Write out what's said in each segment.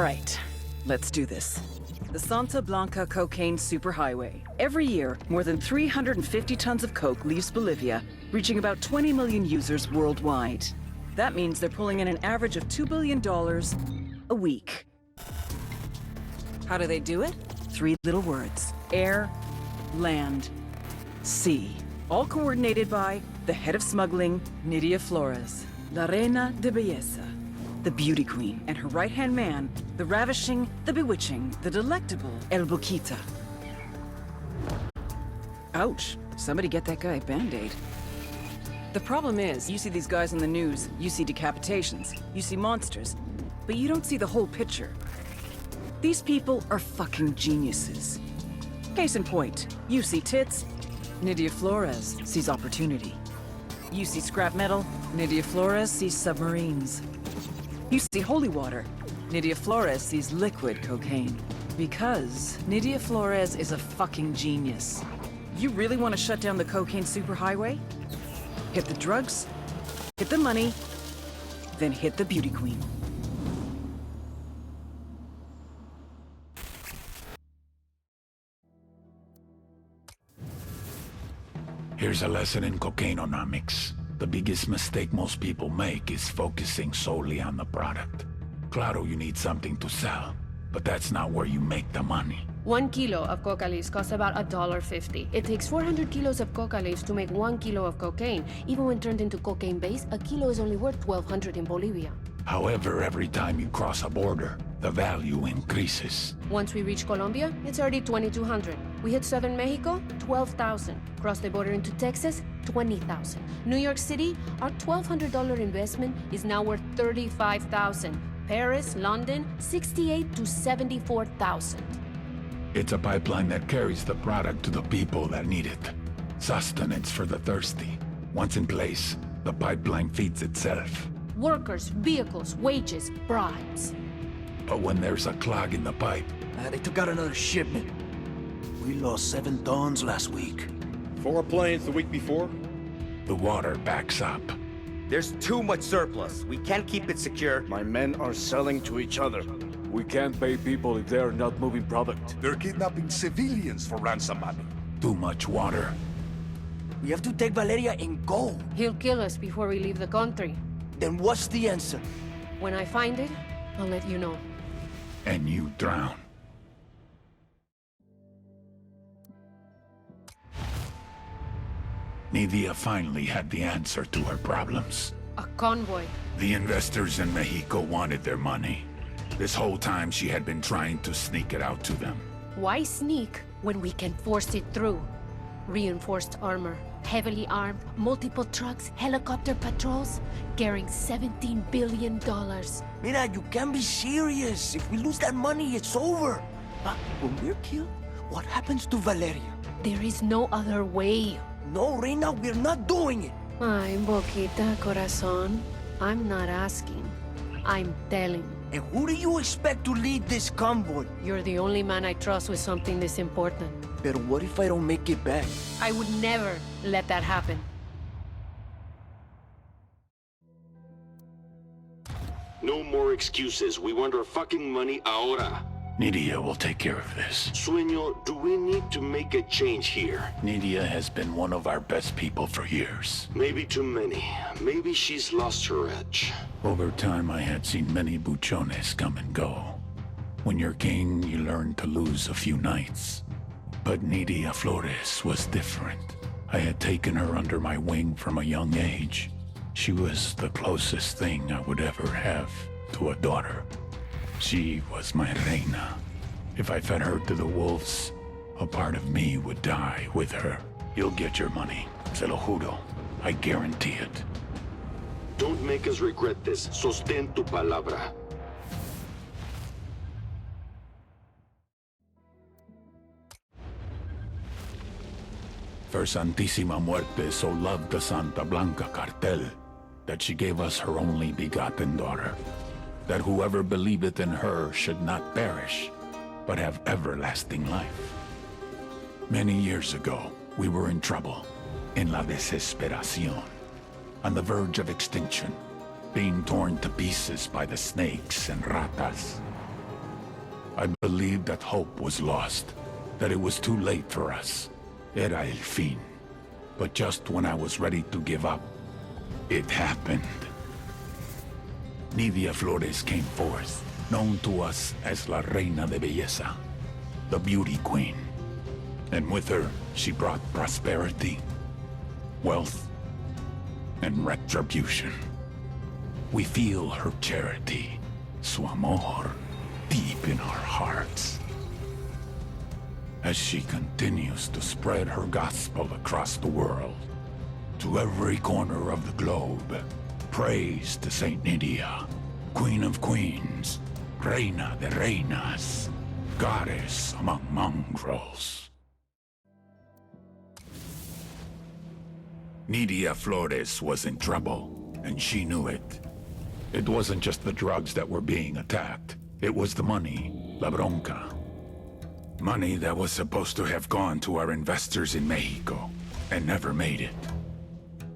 right, let's do this. The Santa Blanca Cocaine Superhighway. Every year, more than 350 tons of coke leaves Bolivia, reaching about 20 million users worldwide. That means they're pulling in an average of $2 billion a week. How do they do it? 3 little words. Air, land, sea. All coordinated by the head of smuggling, Nidia Flores, La Reina de Belleza, the beauty queen, and her right-hand man, the ravishing, the bewitching, the delectable El Boquita. Ouch. Somebody get that guy a Band-Aid. The problem is, you see these guys on the news, you see decapitations, you see monsters, but you don't see the whole picture. These people are fucking geniuses. Case in point, you see tits, Nidia Flores sees opportunity. You see scrap metal, Nidia Flores sees submarines. You see holy water, Nidia Flores sees liquid cocaine. Because Nidia Flores is a fucking genius. You really want to shut down the cocaine superhighway? Hit the drugs, hit the money, then hit the beauty queen. Here's a lesson in cocaineonomics. The biggest mistake most people make is focusing solely on the product. Claro, you need something to sell, but that's not where you make the money. 1 kilo of coca leaves costs about $1.50. It takes 400 kilos of coca leaves to make 1 kilo of cocaine. Even when turned into cocaine base, a kilo is only worth $1,200 in Bolivia. However, every time you cross a border, the value increases. Once we reach Colombia, it's already $2,200. We hit southern Mexico, $12,000. Cross the border into Texas, $20,000. New York City, our $1,200 investment is now worth $35,000. Paris, London, $68,000 to $74,000. It's a pipeline that carries the product to the people that need it. Sustenance for the thirsty. Once in place, the pipeline feeds itself. Workers, vehicles, wages, bribes. But when there's a clog in the pipe... They took out another shipment. We lost 7 tons last week. 4 planes the week before? the water backs up. There's too much surplus. We can't keep it secure. My men are selling to each other. We can't pay people if they're not moving product. They're kidnapping civilians for ransom money. Too much water. We have to take Valeria and go. He'll kill us before we leave the country. Then what's the answer? When I find it, I'll let you know. And you drown. Nidia finally had the answer to her problems. A convoy. The investors in Mexico wanted their money. This whole time she had been trying to sneak it out to them. Why sneak when we can force it through? Reinforced armor, heavily armed, multiple trucks, helicopter patrols, carrying $17 billion. Mira, you can't be serious. If we lose that money, it's over. But when we're killed, what happens to Valeria? There is no other way. No, Reina, we're not doing it. Ay, Boquita, corazón. I'm not asking. I'm telling. And who do you expect to lead this convoy? You're the only man I trust with something this important. But what if I don't make it back? I would never let that happen. No more excuses. We want our fucking money ahora. Nidia will take care of this. Sueño, do we need to make a change here? Nidia has been one of our best people for years. Maybe too many. Maybe she's lost her edge. Over time, I had seen many buchones come and go. When you're king, you learn to lose a few nights. But Nidia Flores was different. I had taken her under my wing from a young age. She was the closest thing I would ever have to a daughter. She was my reina. If I fed her to the wolves, a part of me would die with her. You'll get your money, se lo juro. I guarantee it. Don't make us regret this. Sostén tu palabra. For Santísima Muerte so loved the Santa Blanca cartel that she gave us her only begotten daughter, that whoever believeth in her should not perish, but have everlasting life. Many years ago, we were in trouble, in la desesperación, on the verge of extinction, being torn to pieces by the snakes and ratas. I believed that hope was lost, that it was too late for us. Era el fin. But just when I was ready to give up, it happened. Nidia Flores came forth, known to us as La Reina de Belleza, the Beauty Queen. And with her, she brought prosperity, wealth, and retribution. We feel her charity, su amor, deep in our hearts. As she continues to spread her gospel across the world, to every corner of the globe, praise to Saint Nydia, Queen of Queens, Reina de Reinas, Goddess among mongrels. Nidia Flores was in trouble, and she knew it. It wasn't just the drugs that were being attacked. It was the money, la bronca. Money that was supposed to have gone to our investors in Mexico, and never made it.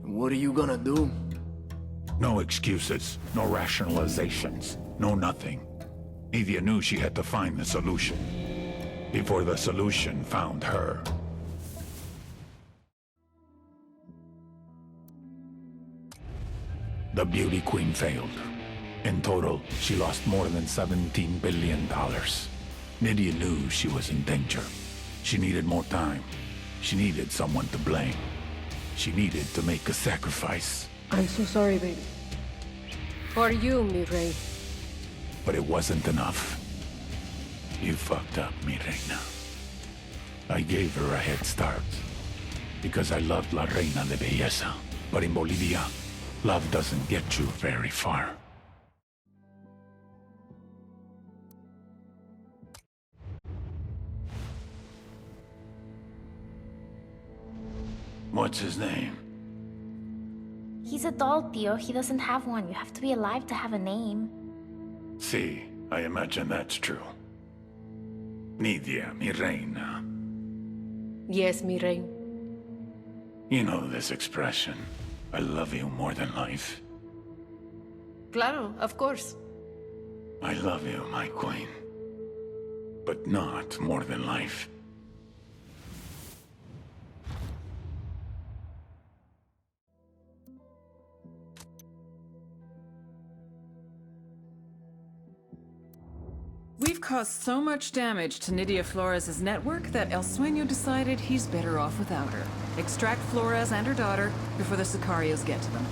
What are you gonna do? No excuses, no rationalizations, no nothing. Nidia knew she had to find the solution, before the solution found her. The Beauty Queen failed. In total, she lost more than $17 billion. Nidia knew she was in danger. She needed more time. She needed someone to blame. She needed to make a sacrifice. I'm so sorry, baby. For you, mi rey. But it wasn't enough. You fucked up, mi reina. I gave her a head start. Because I loved La Reina de Belleza. But in Bolivia, love doesn't get you very far. What's his name? He's a doll, Tío. He doesn't have one. You have to be alive to have a name. See, I imagine that's true. Nidia, mi reina. Yes, mi rey. You know this expression. I love you more than life. Claro, of course. I love you, my queen. But not more than life. We've caused so much damage to Nidia Flores' network that El Sueño decided he's better off without her. Extract Flores and her daughter before the Sicarios get to them.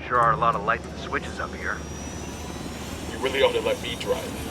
Sure are a lot of lights and switches up here. You really ought to let me drive.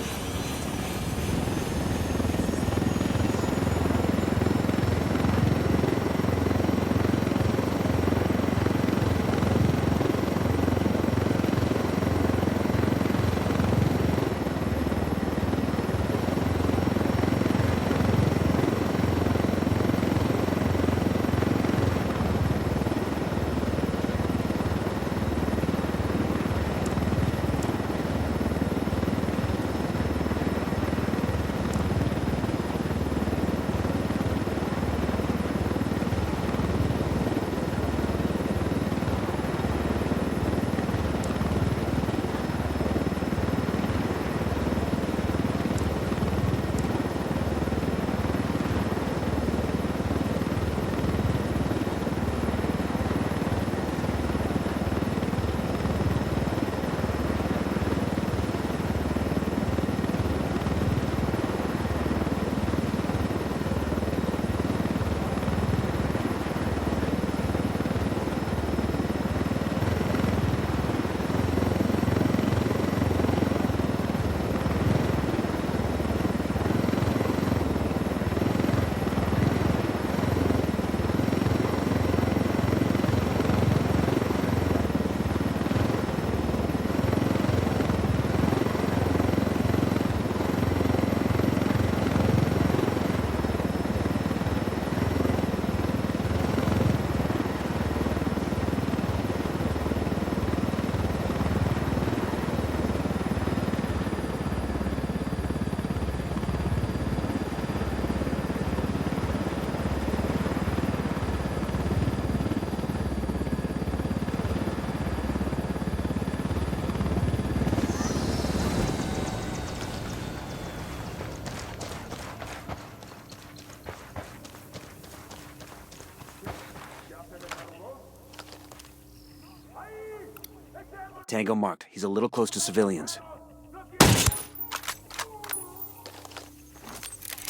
Tango marked. He's a little close to civilians.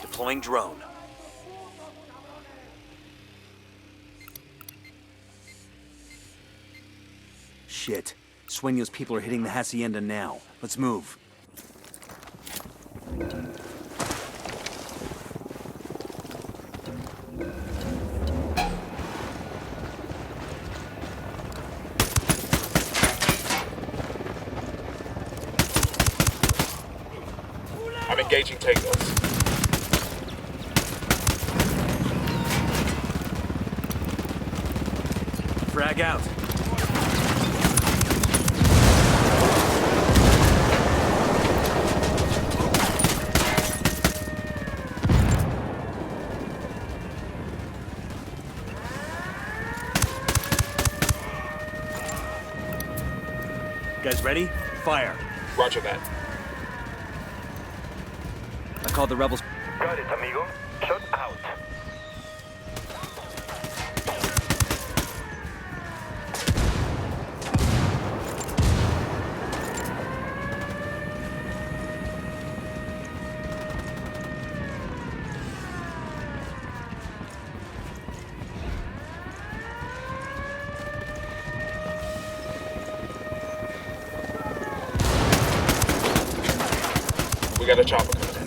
Deploying drone. Shit. Sueño's people are hitting the hacienda now. Let's move. I'm engaging tangos. Frag out. Guys ready? Fire. Roger that. I called the rebels. Got it, amigo. Shot out. We got a chopper coming in.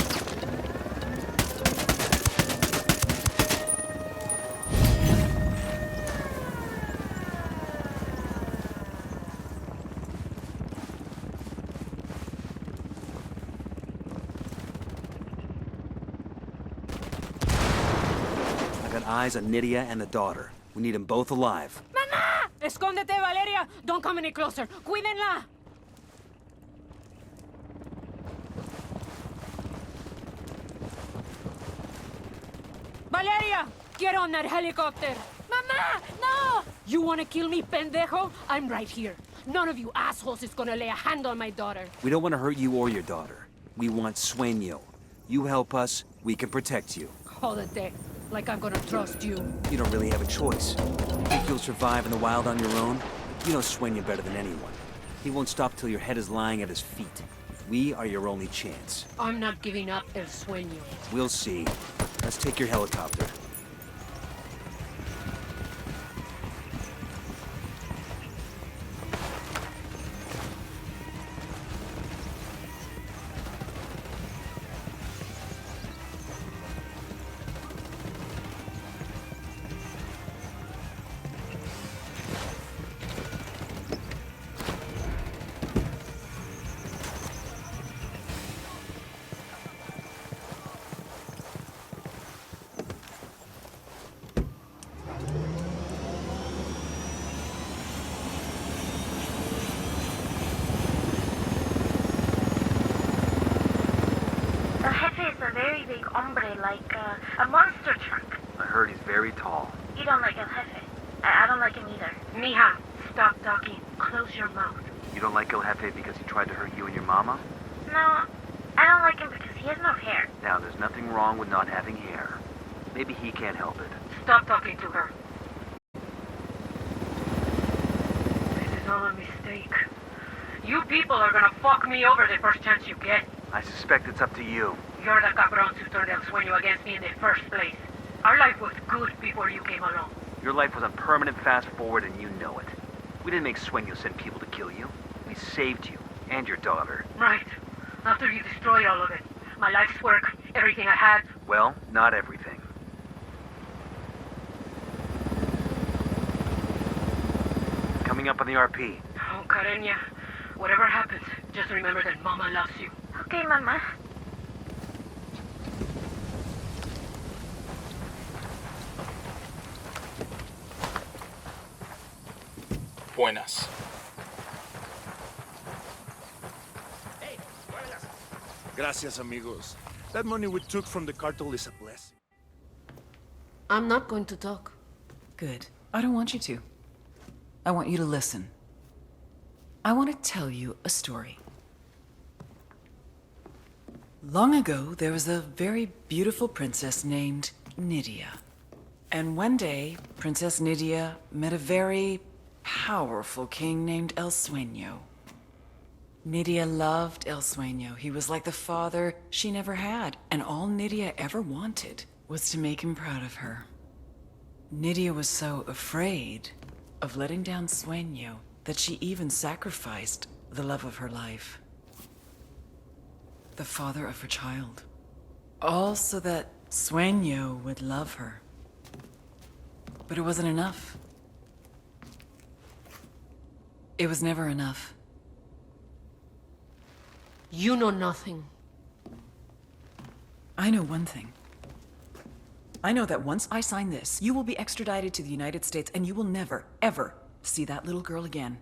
I got eyes on Nydia and the daughter. We need them both alive. ¡Mamá! ¡Escóndete, Valeria! Don't come any closer. ¡Cuídenla! Valeria! Get on that helicopter! Mama! No! You wanna kill me, pendejo? I'm right here. None of you assholes is gonna lay a hand on my daughter. We don't want to hurt you or your daughter. We want Sueño. You help us, we can protect you. Jódete. Like I'm gonna trust you. You don't really have a choice. Think you'll survive in the wild on your own? You know Sueño better than anyone. He won't stop till your head is lying at his feet. We are your only chance. I'm not giving up El Sueño. We'll see. Let's take your helicopter. A very big hombre, like a monster truck. I heard he's very tall. You don't like El Jefe. I don't like him either. Mija, stop talking. Close your mouth. You don't like El Jefe because he tried to hurt you and your mama? No, I don't like him because he has no hair. Now, there's nothing wrong with not having hair. Maybe he can't help it. Stop talking to her. This is all a mistake. You people are gonna fuck me over the first chance you get. I suspect it's up to you. You're the cabrons who turned El Sueño against me in the first place. Our life was good before you came along. Your life was a permanent fast forward and you know it. We didn't make Sueño send people to kill you. We saved you and your daughter. Right. After you destroyed all of it. My life's work, everything I had. Well, not everything. Coming up on the RP. Oh, Carenya. Whatever happens, just remember that Mama loves you. Okay, Mama. Buenas. Gracias, amigos. That money we took from the cartel is a blessing. I'm not going to talk. Good. I don't want you to. I want you to listen. I want to tell you a story. Long ago, there was a very beautiful princess named Nydia. And one day, Princess Nydia met a very powerful king named El Sueño. Nydia loved El Sueño. He was like the father she never had, and all Nydia ever wanted was to make him proud of her. Nydia was so afraid of letting down Sueño that she even sacrificed the love of her life. The father of her child. All so that Sueño would love her. But it wasn't enough. It was never enough. You know nothing. I know one thing. I know that once I sign this, you will be extradited to the United States and you will never, ever see that little girl again.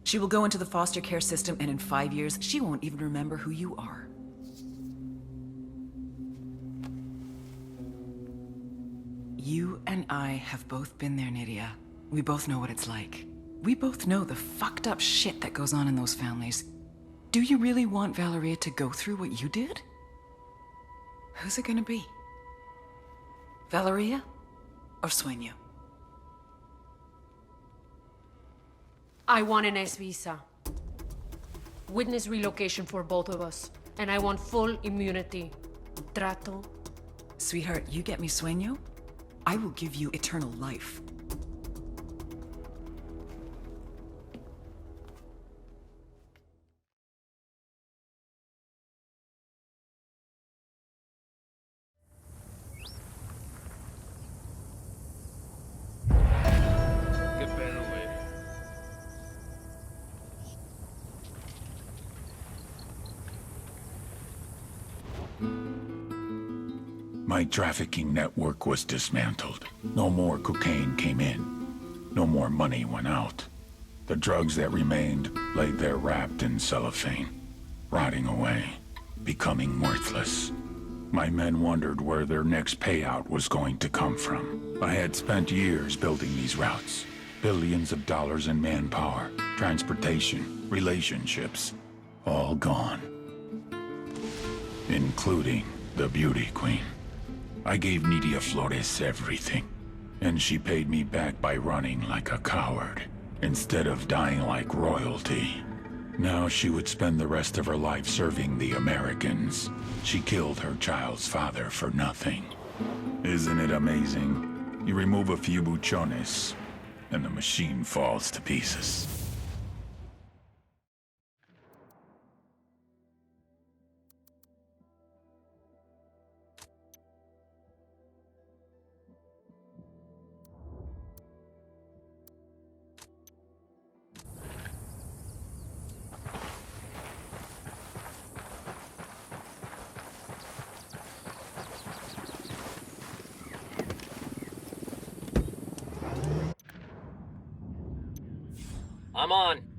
She will go into the foster care system and in 5 years, she won't even remember who you are. You and I have both been there, Nydia. We both know what it's like. We both know the fucked up shit that goes on in those families. Do you really want Valeria to go through what you did? Who's it gonna be? Valeria or Sueño? I want an S visa. Witness relocation for both of us. And I want full immunity. Trato. Sweetheart, you get me Sueño, I will give you eternal life. My trafficking network was dismantled. No more cocaine came in. No more money went out. The drugs that remained lay there wrapped in cellophane, rotting away, becoming worthless. My men wondered where their next payout was going to come from. I had spent years building these routes. Billions of dollars in manpower, transportation, relationships, all gone. Including the beauty queen. I gave Nydia Flores everything, and she paid me back by running like a coward, instead of dying like royalty. Now she would spend the rest of her life serving the Americans. She killed her child's father for nothing. Isn't it amazing? You remove a few buchones, and the machine falls to pieces. I'm on.